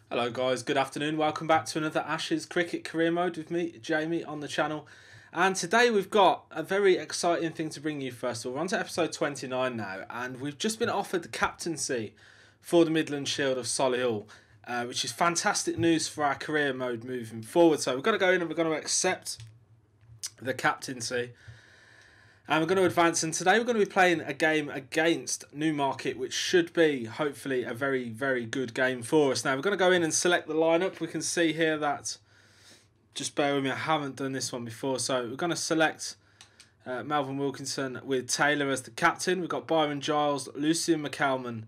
Hello guys, good afternoon. Welcome back to another Ashes Cricket Career Mode with me, Jamie, on the channel. And today we've got a very exciting thing to bring you first of all. We're on to episode 29 now, and we've just been offered the captaincy for the Midland Shield of Solihull, which is fantastic news for our career mode moving forward. So we're going to go in and we're going to accept the captaincy. And we're going to advance, and today we're going to be playing a game against Newmarket, which should be, hopefully, a very, very good game for us. Now, we're going to go in and select the lineup. We can see here that, just bear with me, I haven't done this one before. So we're going to select Melvin Wilkinson with Taylor as the captain. We've got Byron Giles, Lucian McCalman.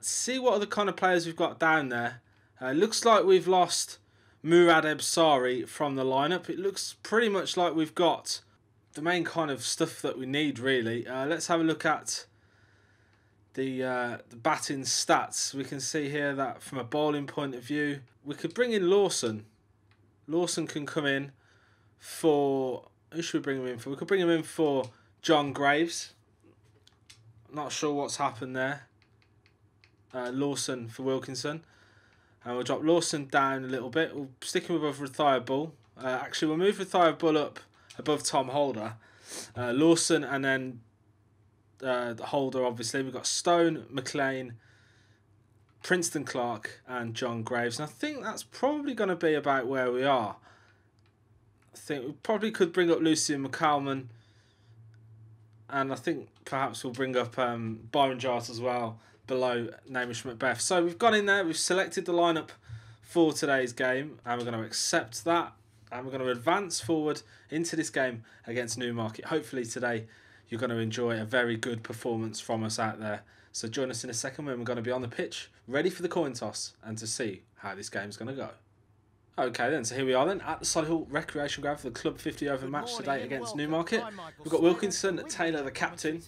See what other kind of players we've got down there. Looks like we've lost Murad Ebsari from the lineup. It looks pretty much like we've got the main kind of stuff that we need, really. Let's have a look at the batting stats. We can see here that from a bowling point of view, we could bring in Lawson. Lawson can come in for... Who should we bring him in for? We could bring him in for John Graves. Not sure what's happened there. Lawson for Wilkinson. And we'll drop Lawson down a little bit. We'll stick him above Retired Bull. Actually, we'll move Retired Bull up above Tom Holder. Lawson and then Holder, obviously. We've got Stone, McLean, Princeton Clark and John Graves. And I think that's probably going to be about where we are. I think we probably could bring up Lucian McCalman. And I think perhaps we'll bring up Byron Giles as well below Namish Macbeth. So we've gone in there. We've selected the lineup for today's game. And we're going to accept that. And we're going to advance forward into this game against Newmarket. Hopefully today you're going to enjoy a very good performance from us out there. So join us in a second when we're going to be on the pitch, ready for the coin toss and to see how this game's going to go. Okay then, so here we are then at the Solihull Recreation Ground for the Club 50 over match today against Newmarket. We've got Wilkinson, Taylor the captain.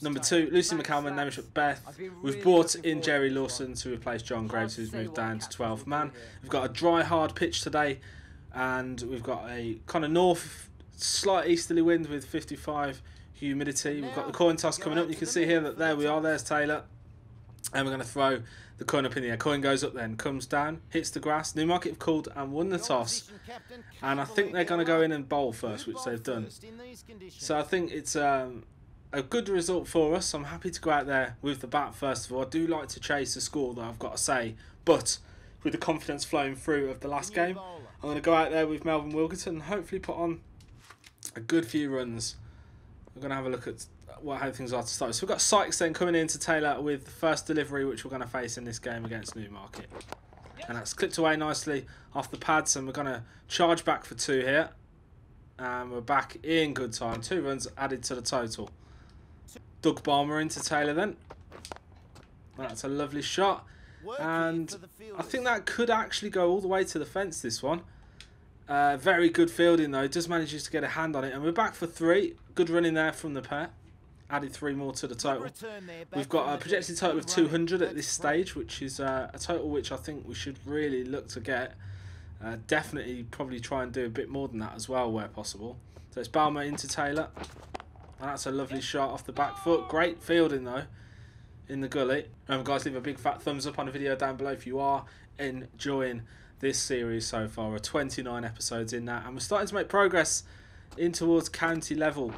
Number 2, Lucy McCalman, Namish Macbeth. We've brought in Jerry Lawson to replace John Graves, who's moved down to 12th man. We've got a dry, hard pitch today. And we've got a kind of north, slight easterly wind with 55 humidity. We've got the coin toss coming up. You can see here that there we are. There's Taylor. And we're going to throw the coin up in the air. Coin goes up then, comes down, hits the grass. Newmarket have called and won the toss. And I think they're going to go in and bowl first, which they've done. So I think it's a good result for us. I'm happy to go out there with the bat first of all. I do like to chase the score, though, I've got to say. But with the confidence flowing through of the last game, I'm going to go out there with Melvin Wilkinson and hopefully put on a good few runs. We're going to have a look at how things are to start. So we've got Sykes then coming in to Taylor with the first delivery which we're going to face in this game against Newmarket. And that's clipped away nicely off the pads, and we're going to charge back for 2 here. And we're back in good time. 2 runs added to the total. Doug Balmer into Taylor then. That's a lovely shot. And I think that could actually go all the way to the fence, this one. Very good fielding though. Does manage to get a hand on it. And we're back for 3. Good running there from the pair. Added 3 more to the total. We've got a projected total of 200 at this stage, which is a total which I think we should really look to get. Definitely probably try and do a bit more than that as well where possible. So it's Balmer into Taylor. And that's a lovely shot off the back foot. Great fielding though in the gully. Remember guys, leave a big fat thumbs up on the video down below if you are enjoying this series so far. We're 29 episodes in now and we're starting to make progress in towards county level,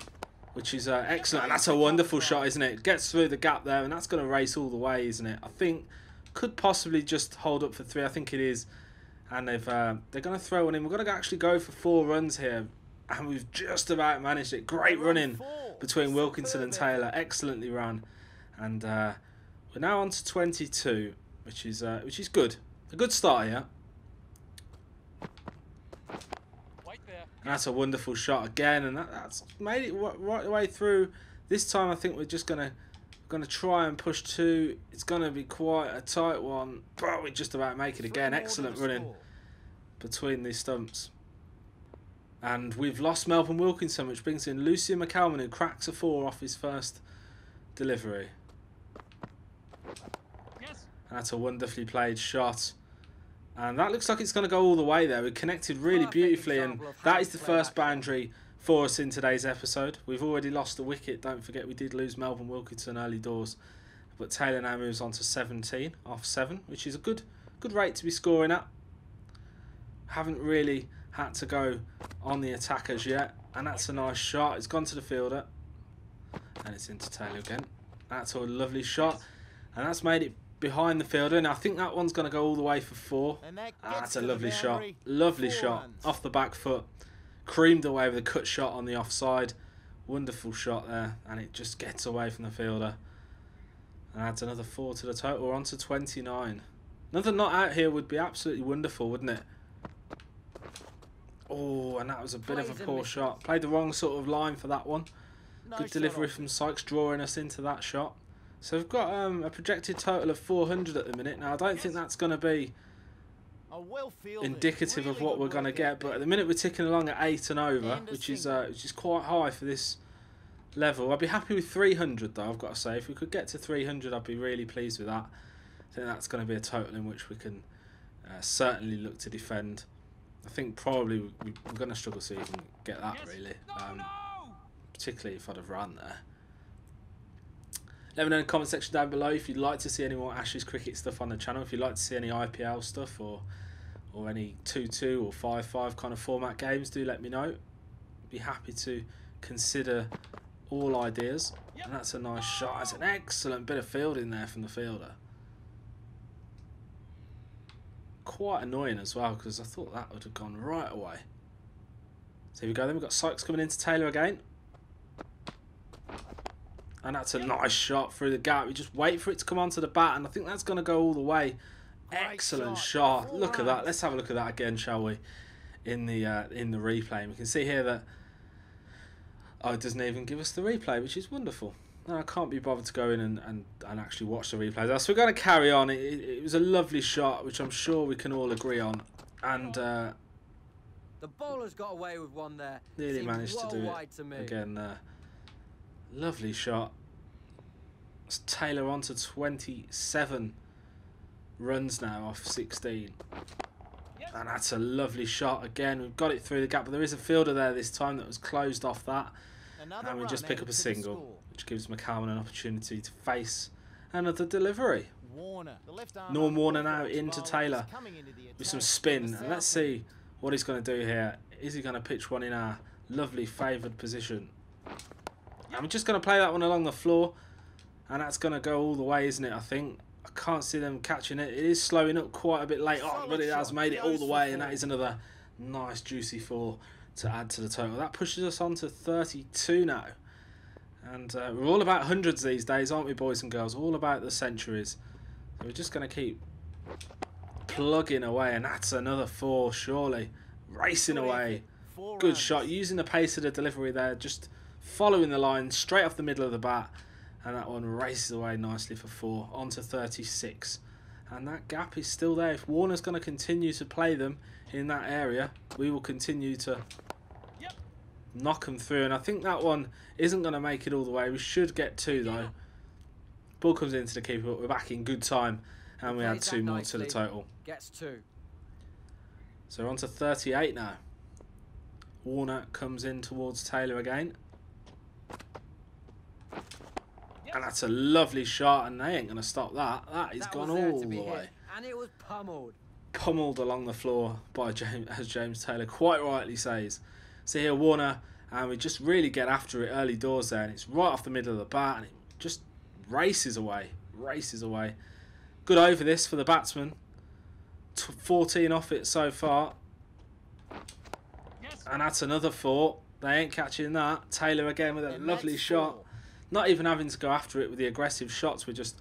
which is excellent. And that's a wonderful shot, isn't it? Gets through the gap there and that's going to race all the way, isn't it? I think could possibly just hold up for 3. I think it is. And they're going to throw one in. We're going to actually go for 4 runs here, and we've just about managed it. Great running between Wilkinson and Taylor. Excellently run. And we're now on to 22, which is good. A good start here. And that's a wonderful shot again, and that's made it right the way through. This time I think we're just gonna try and push 2. It's gonna be quite a tight one, but we just about make it again. Excellent running between these stumps. And we've lost Melvin Wilkinson, which brings in Lucian McCalman, who cracks a 4 off his first delivery. And that's a wonderfully played shot. And that looks like it's going to go all the way there. We connected really beautifully, and that is the first boundary for us in today's episode. We've already lost the wicket. Don't forget we did lose Melvin Wilkinson early doors. But Taylor now moves on to 17 off 7, which is a good rate to be scoring at. Haven't really had to go on the attackers yet. And that's a nice shot. It's gone to the fielder. And it's into Taylor again. That's a lovely shot. And that's made it behind the fielder. And I think that one's going to go all the way for 4. That's a lovely shot. Lovely shot. Off the back foot. Creamed away with a cut shot on the offside. Wonderful shot there. And it just gets away from the fielder. And adds another 4 to the total. We're on to 29. Another not out here would be absolutely wonderful, wouldn't it? Oh, and that was a bit of a poor shot. Played the wrong sort of line for that one. Good delivery from Sykes, drawing us into that shot. So we've got a projected total of 400 at the minute. Now, I don't think that's going to be indicative of what we're going to get. But at the minute, we're ticking along at 8 and over, which is quite high for this level. I'd be happy with 300, though, I've got to say. If we could get to 300, I'd be really pleased with that. I think that's going to be a total in which we can certainly look to defend. I think probably we're going to struggle to even get that, really. Particularly if I'd have run there. Let me know in the comment section down below if you'd like to see any more Ashes cricket stuff on the channel. If you'd like to see any IPL stuff or any 2-2 or 5-5 kind of format games, do let me know. Be happy to consider all ideas. And that's a nice shot. That's an excellent bit of fielding there from the fielder. Quite annoying as well, because I thought that would have gone right away. So here we go then. We've got Sykes coming into Taylor again. And that's a nice shot through the gap. You just wait for it to come onto the bat, and I think that's going to go all the way. Excellent shot. Look at that. Let's have a look at that again, shall we? In the replay. And we can see here that it doesn't even give us the replay, which is wonderful. No, I can't be bothered to go in and actually watch the replays. So we're going to carry on. It was a lovely shot, which I'm sure we can all agree on. And the bowler's got away with one there. Nearly managed to do it again there. Lovely shot. It's Taylor on to 27 runs now off 16. And that's a lovely shot again. We've got it through the gap, but there is a fielder there this time that was closed off that. And we just pick up a single, which gives McCalman an opportunity to face another delivery. Norm Warner now into Taylor with some spin. And let's see what he's going to do here. Is he going to pitch one in our lovely favoured position? And we're just going to play that one along the floor. And that's going to go all the way, isn't it, I think? I can't see them catching it. It is slowing up quite a bit late on, but it has made it all the way. And that is another nice, juicy 4 to add to the total. That pushes us on to 32 now. And we're all about hundreds these days, aren't we, boys and girls? All about the centuries. So we're just going to keep plugging away. And that's another 4, surely. Racing away. Good shot. Using the pace of the delivery there. Just following the line straight off the middle of the bat. And that one races away nicely for 4. On to 36. And that gap is still there. If Warner's going to continue to play them in that area, we will continue to knock them through. And I think that one isn't going to make it all the way. We should get 2 though. Ball comes into the keeper, but we're back in good time. And we add 2 more to the total. Gets 2. So we're on to 38 now. Warner comes in towards Taylor again. And that's a lovely shot, and they ain't going to stop that. That is gone all the way. And it was pummeled. Pummeled along the floor by James, as James Taylor quite rightly says. So here Warner, and we just really get after it early doors there, and it's right off the middle of the bat, and it just races away. Races away. Good over this for the batsman. 14 off it so far. And that's another 4. They ain't catching that. Taylor again with a lovely shot. Not even having to go after it with the aggressive shots. We're just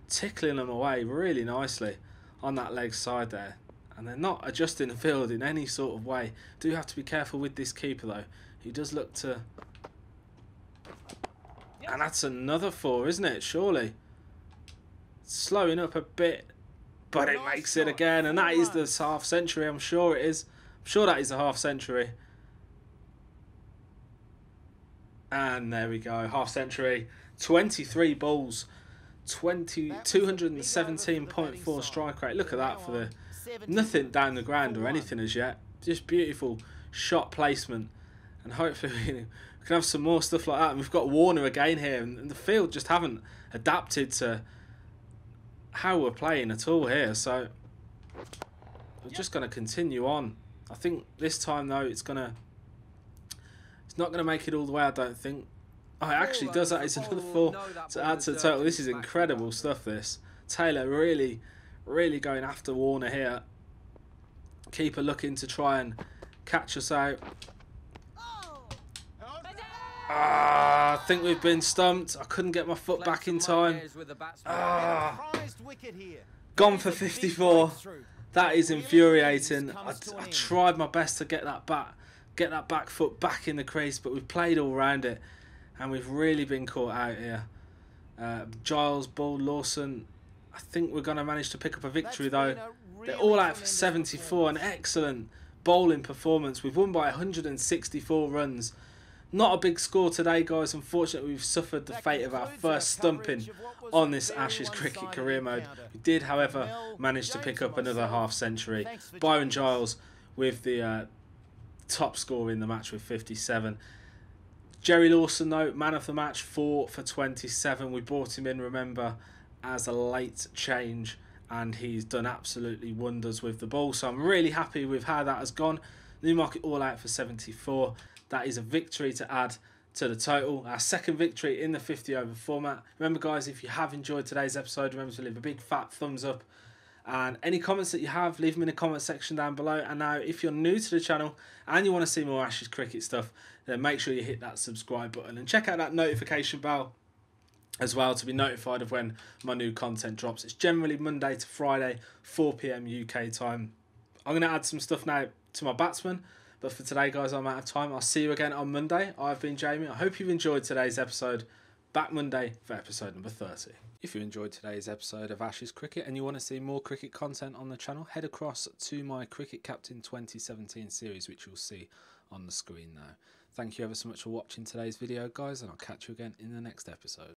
tickling them away really nicely on that leg side there. And they're not adjusting the field in any sort of way. Do have to be careful with this keeper though. He does look to... And that's another 4, isn't it? Surely. Slowing up a bit. But it makes it again. And that is the half century. I'm sure it is. I'm sure that is the half century. And there we go, half century, 23 balls, 217.4 strike rate. Look at that for the nothing down the ground or anything as yet. Just beautiful shot placement, and hopefully we can have some more stuff like that. And we've got Warner again here, and the field just haven't adapted to how we're playing at all here. So we're just going to continue on. I think this time though it's not going to make it all the way, I don't think. Oh, it actually does that. It's another 4 to add to the total. This is incredible stuff, this. Taylor really going after Warner here. Keeper looking to try and catch us out. I think we've been stumped. I couldn't get my foot back in time. Gone for 54. That is infuriating. I tried my best to get that back foot back in the crease, but we've played all around it, and we've really been caught out here. Giles, Bull, Lawson. I think we're going to manage to pick up a victory though. They're all out for 74. An excellent bowling performance. We've won by 164 runs. Not a big score today, guys. Unfortunately, we've suffered the fate of our first stumping on this Ashes cricket career mode. We did, however, manage to pick up another half-century. Byron Giles with the top score in the match with 57. Jerry Lawson, though, man of the match, 4 for 27. We brought him in, remember, as a late change, and he's done absolutely wonders with the ball. So I'm really happy with how that has gone. Newmarket all out for 74. That is a victory to add to the total. Our second victory in the 50 over format. Remember, guys, if you have enjoyed today's episode, remember to leave a big fat thumbs up. And any comments that you have, leave them in the comment section down below. And now, if you're new to the channel and you want to see more Ashes cricket stuff, then make sure you hit that subscribe button. And check out that notification bell as well to be notified of when my new content drops. It's generally Monday to Friday, 4 PM UK time. I'm going to add some stuff now to my batsman. But for today, guys, I'm out of time. I'll see you again on Monday. I've been Jamie. I hope you've enjoyed today's episode. Back Monday for episode number 30. If you enjoyed today's episode of Ashes Cricket and you want to see more cricket content on the channel, head across to my Cricket Captain 2017 series, which you'll see on the screen now. Thank you ever so much for watching today's video, guys, and I'll catch you again in the next episode.